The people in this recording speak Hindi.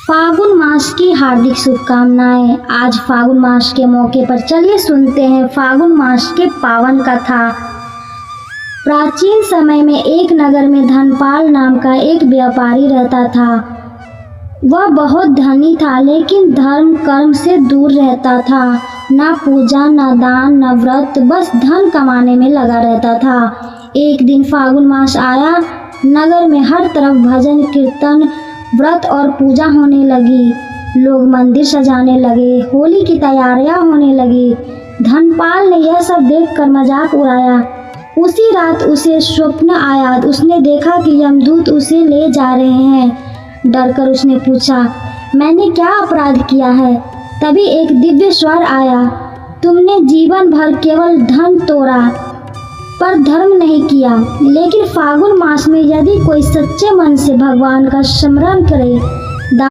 फागुन मास की हार्दिक शुभकामनाएं। आज फागुन मास के मौके पर चलिए सुनते हैं फागुन मास के पावन कथा। प्राचीन समय में एक नगर में धनपाल नाम का एक व्यापारी रहता था। वह बहुत धनी था, लेकिन धर्म कर्म से दूर रहता था। ना पूजा, ना दान, ना व्रत, बस धन कमाने में लगा रहता था। एक दिन फागुन मास आया। नगर में हर तरफ भजन कीर्तन, व्रत और पूजा होने लगी। लोग मंदिर सजाने लगे, होली की तैयारियां होने लगी। धनपाल ने यह सब देखकर मजाक उड़ाया। उसी रात उसे स्वप्न आया। उसने देखा कि यमदूत उसे ले जा रहे हैं। डरकर उसने पूछा, मैंने क्या अपराध किया है? तभी एक दिव्य स्वर आया, तुमने जीवन भर केवल धन तोड़ा पर धर्म नहीं किया। लेकिन फागुन मास में यदि कोई सच्चे मन से भगवान का स्मरण करे